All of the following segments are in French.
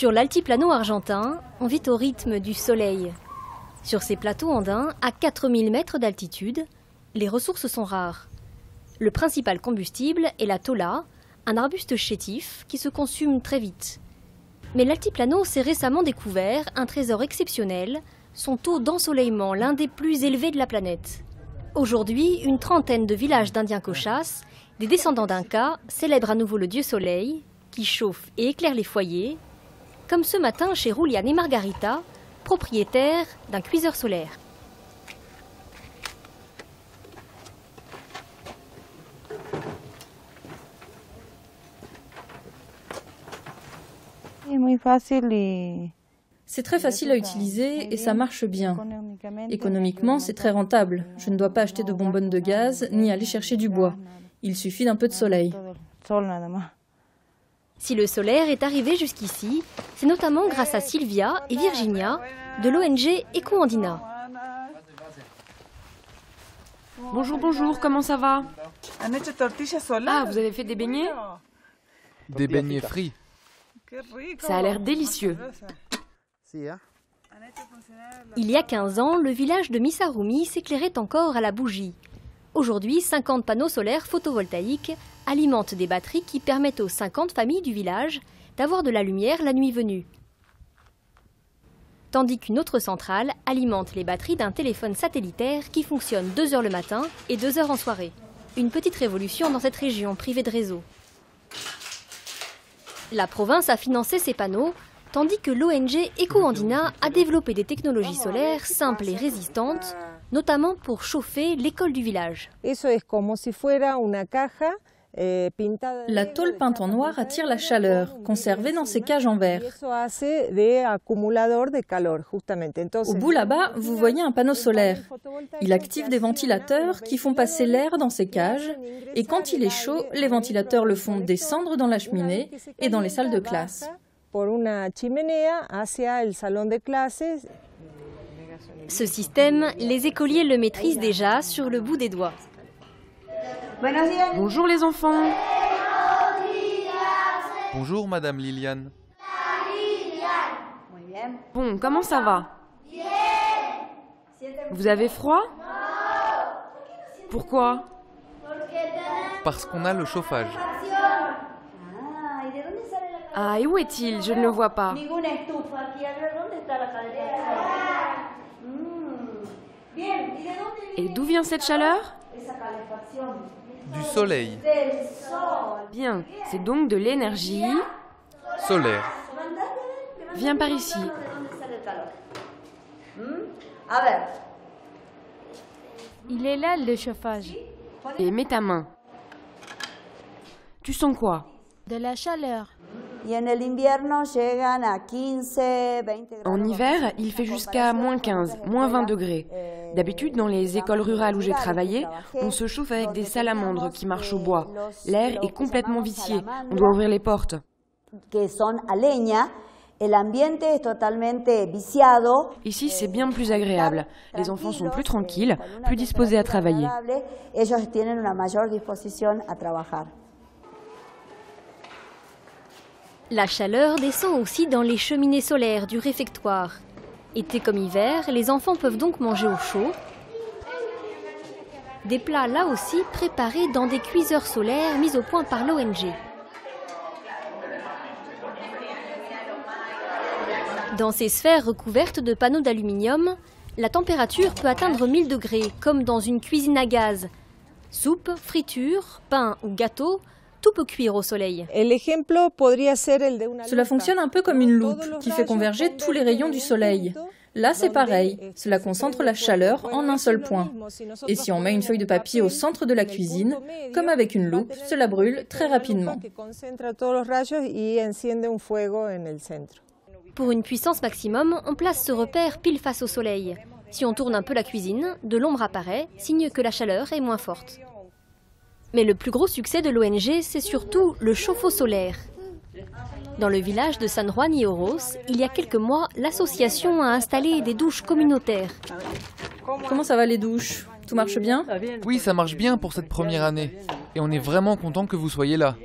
Sur l'altiplano argentin, on vit au rythme du soleil. Sur ces plateaux andins, à 4000 mètres d'altitude, les ressources sont rares. Le principal combustible est la tola, un arbuste chétif qui se consume très vite. Mais l'altiplano s'est récemment découvert un trésor exceptionnel, son taux d'ensoleillement l'un des plus élevés de la planète. Aujourd'hui, une trentaine de villages d'Indiens Cochas, des descendants d'Inca, célèbrent à nouveau le dieu soleil, qui chauffe et éclaire les foyers, comme ce matin chez Julian et Margarita, propriétaires d'un cuiseur solaire. C'est très facile à utiliser et ça marche bien. Économiquement, c'est très rentable. Je ne dois pas acheter de bonbonnes de gaz ni aller chercher du bois. Il suffit d'un peu de soleil. Si le solaire est arrivé jusqu'ici, c'est notamment grâce à Sylvia et Virginia de l'ONG Ecoandina. Bonjour, bonjour, comment ça va? Ah, vous avez fait des beignets? Des beignets frits. Ça a l'air délicieux. Il y a 15 ans, le village de Misarumi s'éclairait encore à la bougie. Aujourd'hui, 50 panneaux solaires photovoltaïques alimentent des batteries qui permettent aux 50 familles du village d'avoir de la lumière la nuit venue. Tandis qu'une autre centrale alimente les batteries d'un téléphone satellitaire qui fonctionne 2 heures le matin et 2 heures en soirée. Une petite révolution dans cette région privée de réseau. La province a financé ces panneaux, tandis que l'ONG Ecoandina a développé des technologies solaires simples et résistantes, notamment pour chauffer l'école du village. La tôle peinte en noir attire la chaleur, conservée dans ces cages en verre. Au bout là-bas, vous voyez un panneau solaire. Il active des ventilateurs qui font passer l'air dans ces cages et quand il est chaud, les ventilateurs le font descendre dans la cheminée et dans les salles de classe. Ce système, les écoliers le maîtrisent déjà sur le bout des doigts. Bonjour les enfants. Bonjour Madame Liliane. Bon, comment ça va? Vous avez froid? Pourquoi? Parce qu'on a le chauffage. Ah, et où est-il? Je ne le vois pas. Et d'où vient cette chaleur? Du soleil. Bien, c'est donc de l'énergie Solaire. Viens par ici. Il est là le chauffage. Et mets ta main. Tu sens quoi? De la chaleur. En hiver, il fait jusqu'à moins 15, moins 20 degrés. D'habitude, dans les écoles rurales où j'ai travaillé, on se chauffe avec des salamandres qui marchent au bois. L'air est complètement vicié. On doit ouvrir les portes. Ici, c'est bien plus agréable. Les enfants sont plus tranquilles, plus disposés à travailler. La chaleur descend aussi dans les cheminées solaires du réfectoire. Été comme hiver, les enfants peuvent donc manger au chaud. Des plats là aussi préparés dans des cuiseurs solaires mis au point par l'ONG. Dans ces sphères recouvertes de panneaux d'aluminium, la température peut atteindre 1000 degrés, comme dans une cuisine à gaz. Soupe, friture, pain ou gâteau, tout peut cuire au soleil. Cela fonctionne un peu comme une loupe qui fait converger tous les rayons du soleil. Là, c'est pareil. Cela concentre la chaleur en un seul point. Et si on met une feuille de papier au centre de la cuisine, comme avec une loupe, cela brûle très rapidement. Pour une puissance maximum, on place ce repère pile face au soleil. Si on tourne un peu la cuisine, de l'ombre apparaît, signe que la chaleur est moins forte. Mais le plus gros succès de l'ONG, c'est surtout le chauffe-eau solaire. Dans le village de San Juan y Oros, il y a quelques mois, l'association a installé des douches communautaires. Comment ça va les douches? Tout marche bien? Oui, ça marche bien pour cette première année. Et on est vraiment content que vous soyez là.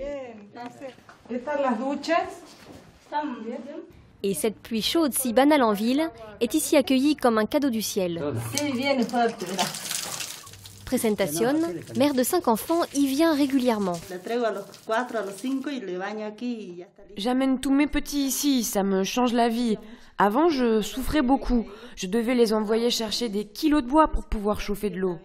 Et cette pluie chaude si banale en ville est ici accueillie comme un cadeau du ciel. Presentación, mère de 5 enfants, y vient régulièrement. J'amène tous mes petits ici, ça me change la vie. Avant, je souffrais beaucoup. Je devais les envoyer chercher des kilos de bois pour pouvoir chauffer de l'eau.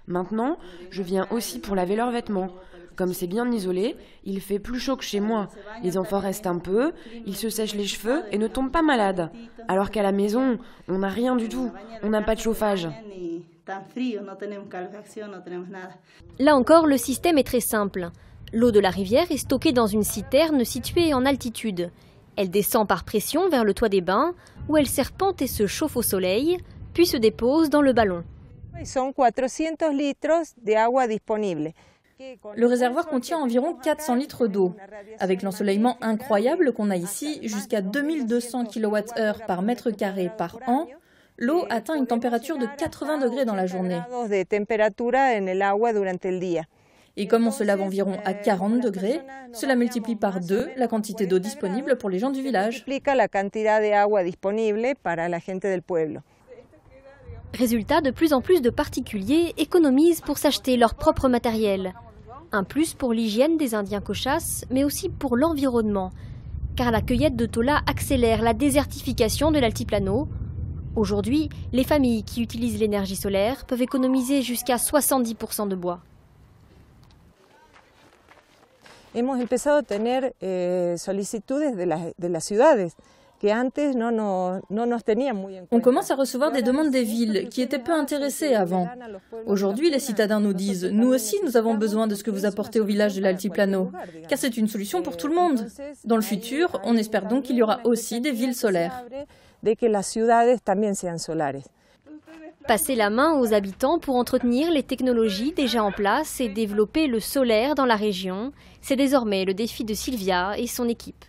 Maintenant, je viens aussi pour laver leurs vêtements. Comme c'est bien isolé, il fait plus chaud que chez moi. Les enfants restent un peu, ils se sèchent les cheveux et ne tombent pas malades. Alors qu'à la maison, on n'a rien du tout. On n'a pas de chauffage. Là encore, le système est très simple. L'eau de la rivière est stockée dans une citerne située en altitude. Elle descend par pression vers le toit des bains, où elle serpente et se chauffe au soleil, puis se dépose dans le ballon. Le réservoir contient environ 400 litres d'eau. Avec l'ensoleillement incroyable qu'on a ici, jusqu'à 2200 kWh par mètre carré par an, l'eau atteint une température de 80 degrés dans la journée. Et comme on se lave environ à 40 degrés, cela multiplie par 2 la quantité d'eau disponible pour les gens du village. Résultat, de plus en plus de particuliers économisent pour s'acheter leur propre matériel. Un plus pour l'hygiène des Indiens Cochas, mais aussi pour l'environnement, car la cueillette de tola accélère la désertification de l'altiplano. Aujourd'hui, les familles qui utilisent l'énergie solaire peuvent économiser jusqu'à 70% de bois. Hemos empezado a tener solicitudes de las ciudades. On commence à recevoir des demandes des villes qui étaient peu intéressées avant. Aujourd'hui, les citadins nous disent « Nous aussi, nous avons besoin de ce que vous apportez au village de l'Altiplano, car c'est une solution pour tout le monde. » Dans le futur, on espère donc qu'il y aura aussi des villes solaires. Passer la main aux habitants pour entretenir les technologies déjà en place et développer le solaire dans la région, c'est désormais le défi de Sylvia et son équipe.